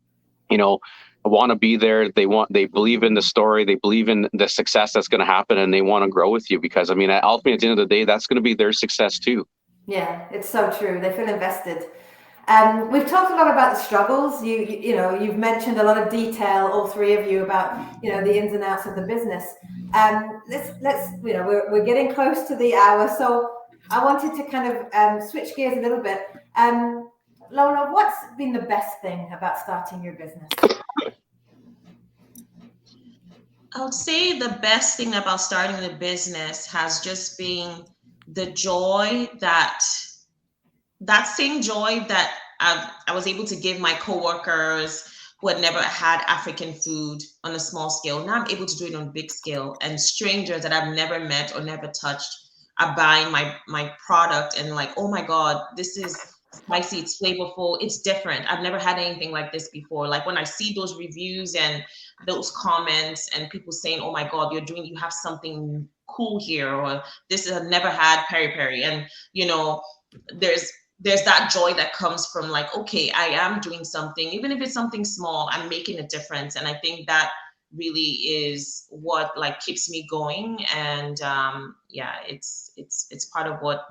want to be there. They believe in the story. They believe in the success that's going to happen, and they want to grow with you because, ultimately, at the end of the day, that's going to be their success too. Yeah, it's so true. They feel invested. We've talked a lot about the struggles. You've mentioned a lot of detail, all three of you, about the ins and outs of the business. Let's we're getting close to the hour, so I wanted to kind of switch gears a little bit. Lola, what's been the best thing about starting your business? I would say the best thing about starting the business has just been the joy that same joy that I was able to give my coworkers who had never had African food on a small scale. Now I'm able to do it on a big scale, and strangers that I've never met or never touched are buying my product and like, oh my God, this is spicy, it's flavorful, it's different. I've never had anything like this before. Like when I see those reviews and those comments and people saying, oh my God, you have something cool here, or this is, I've never had peri-peri. And there's that joy that comes from like, okay, I am doing something, even if it's something small, I'm making a difference. And I think that really is what like keeps me going. And it's part of what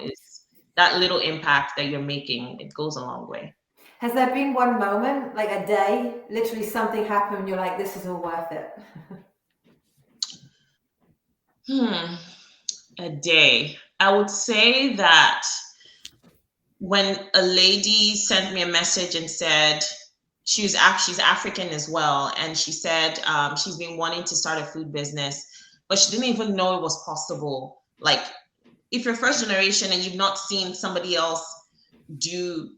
is that little impact that you're making. It goes a long way. Has there been one moment, like a day, literally something happened and you're like, this is all worth it? A day. I would say that when a lady sent me a message and said she's African as well, and she said she's been wanting to start a food business, but she didn't even know it was possible. Like, if you're first generation and you've not seen somebody else do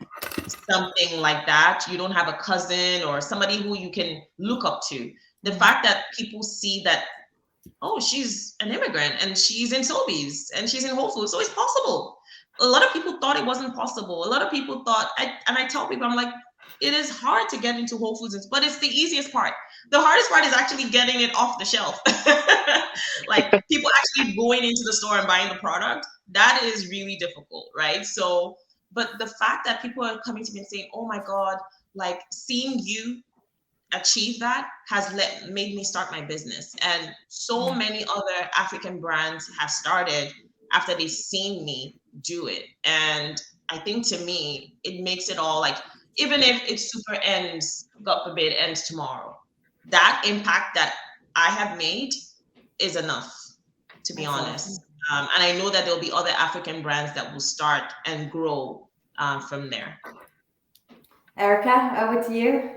something like that, you don't have a cousin or somebody who you can look up to. The fact that people see that, oh, she's an immigrant and she's in Sobeys and she's in Whole Foods, so it's possible. A lot of people thought it wasn't possible. A lot of people thought, and I tell people, I'm like, It is hard to get into Whole Foods, but it's the easiest part. The hardest part is actually getting it off the shelf. Like people actually going into the store and buying the product, that is really difficult, right? So, but the fact that people are coming to me and saying, oh my God, like seeing you achieve that has made me start my business. And so many other African brands have started after they've seen me do it. And I think to me, it makes it all like, even if it super ends, God forbid, ends tomorrow, that impact that I have made is enough, to be honest. And I know that there'll be other African brands that will start and grow from there. Erika, over to you.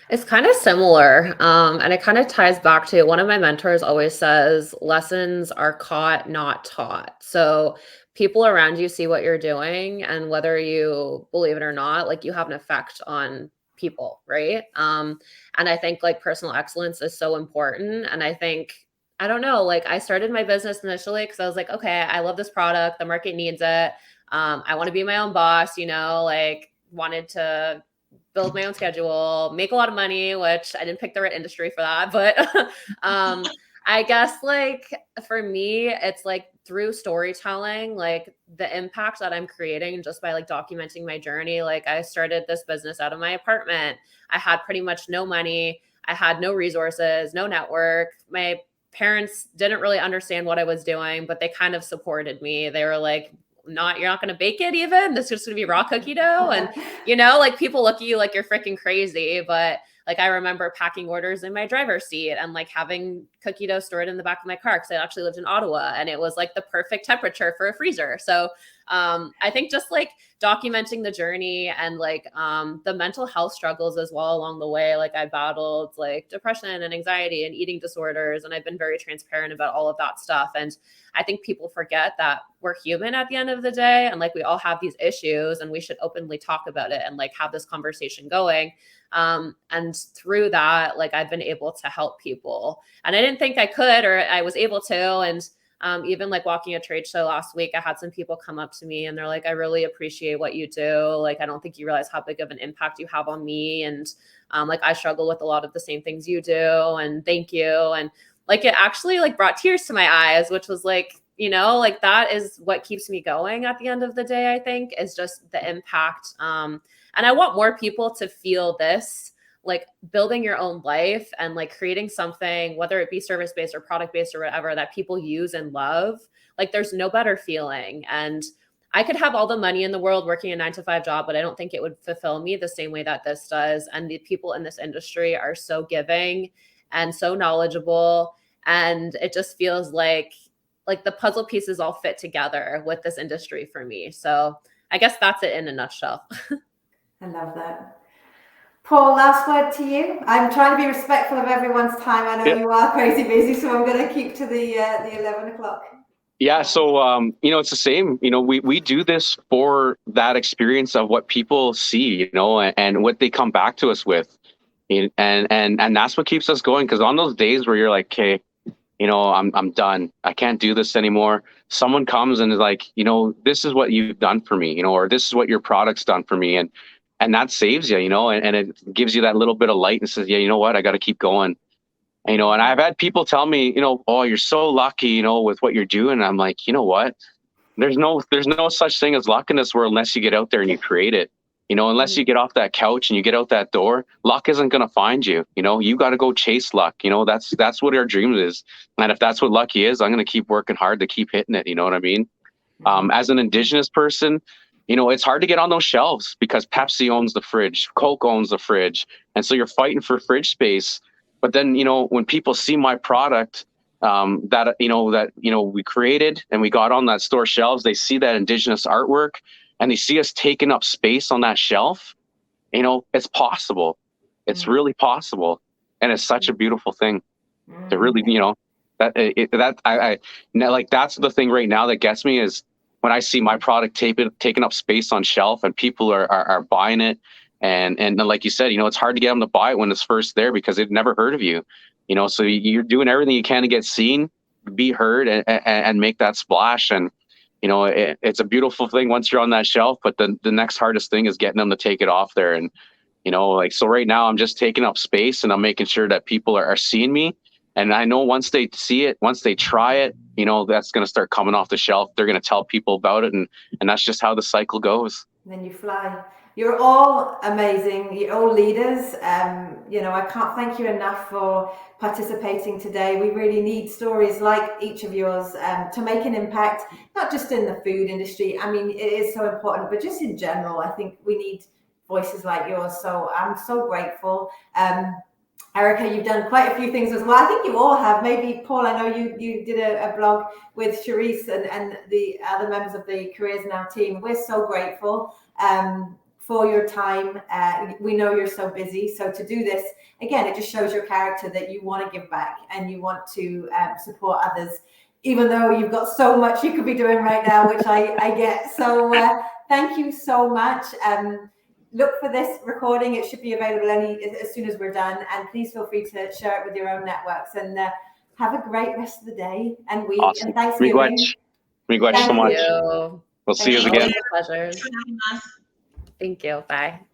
It's kind of similar. And it kind of ties back to one of my mentors always says, lessons are caught, not taught. So people around you see what you're doing, and whether you believe it or not, like you have an effect on people, right? And I think like personal excellence is so important. And I think, I don't know, like I started my business initially because I was like, okay, I love this product. The market needs it. I want to be my own boss, like wanted to build my own schedule, make a lot of money, which I didn't pick the right industry for that. But I guess like for me, it's like through storytelling, like the impact that I'm creating just by like documenting my journey. Like I started this business out of my apartment. I had pretty much no money. I had no resources, no network. My parents didn't really understand what I was doing, but they kind of supported me. They were like, you're not going to bake it even. This is just going to be raw cookie dough. And, like people look at you like you're freaking crazy. But like, I remember packing orders in my driver's seat and like having cookie dough stored in the back of my car, because I actually lived in Ottawa and it was like the perfect temperature for a freezer. So I think just like documenting the journey and like the mental health struggles as well along the way. Like I battled like depression and anxiety and eating disorders, and I've been very transparent about all of that stuff. And I think people forget that we're human at the end of the day, and like we all have these issues, and we should openly talk about it and like have this conversation going. And through that, like I've been able to help people, and I didn't think I could, or I was able to. And even like walking a trade show last week, I had some people come up to me and they're like, I really appreciate what you do. Like, I don't think you realize how big of an impact you have on me. And like, I struggle with a lot of the same things you do. And thank you. And like, it actually like brought tears to my eyes, which was like, like that is what keeps me going at the end of the day, I think, is just the impact. And I want more people to feel this, like building your own life and like creating something, whether it be service-based or product-based or whatever, that people use and love. Like there's no better feeling. And I could have all the money in the world working a 9-to-5 job, but I don't think it would fulfill me the same way that this does. And the people in this industry are so giving and so knowledgeable. And it just feels like the puzzle pieces all fit together with this industry for me. So I guess that's it in a nutshell. I love that. Paul, last word to you. I'm trying to be respectful of everyone's time. I know you are crazy busy, so I'm going to keep to the 11 o'clock. Yeah. So, it's the same, we do this for that experience of what people see, and what they come back to us with. And that's what keeps us going. Because on those days where you're like, okay, I'm done, I can't do this anymore, someone comes and is like, this is what you've done for me, or this is what your product's done for me. And that saves you, and it gives you that little bit of light and says, yeah, you know what, I got to keep going. And I've had people tell me, oh, you're so lucky, with what you're doing. And I'm like, you know what, there's no such thing as luck in this world unless you get out there and you create it. Unless you get off that couch and you get out that door, luck isn't going to find you. You got to go chase luck. That's what our dream is. And if that's what lucky is, I'm going to keep working hard to keep hitting it. You know what I mean? As an Indigenous person, it's hard to get on those shelves because Pepsi owns the fridge, Coke owns the fridge. And so you're fighting for fridge space. But then, when people see my product that we created and we got on that store shelves, they see that Indigenous artwork and they see us taking up space on that shelf. It's possible. It's really possible. And it's such a beautiful thing to really, that's the thing right now that gets me is when I see my product taking up space on shelf and people are buying it. And like you said, it's hard to get them to buy it when it's first there because they've never heard of you, so you're doing everything you can to get seen, be heard, and make that splash. And, it's a beautiful thing once you're on that shelf, but the next hardest thing is getting them to take it off there. And, so right now I'm just taking up space and I'm making sure that people are seeing me. And I know once they see it, once they try it, that's going to start coming off the shelf. They're going to tell people about it. And that's just how the cycle goes. And then you fly. You're all amazing. You're all leaders. I can't thank you enough for participating today. We really need stories like each of yours to make an impact, not just in the food industry. I mean, it is so important, but just in general, I think we need voices like yours. So I'm so grateful. Erika, you've done quite a few things as well. I think you all have. Maybe Paul, I know you did a blog with Charisse and the other members of the Careers Now team. We're so grateful for your time. We know you're so busy. So to do this, again, it just shows your character that you want to give back and you want to support others, even though you've got so much you could be doing right now, which I get. So thank you so much. Look for this recording. It should be available as soon as we're done. And please feel free to share it with your own networks. And have a great rest of the day and week. Awesome. And Thanksgiving. Miigwech so much. You. We'll see you again. Pleasure. Thank you. Bye.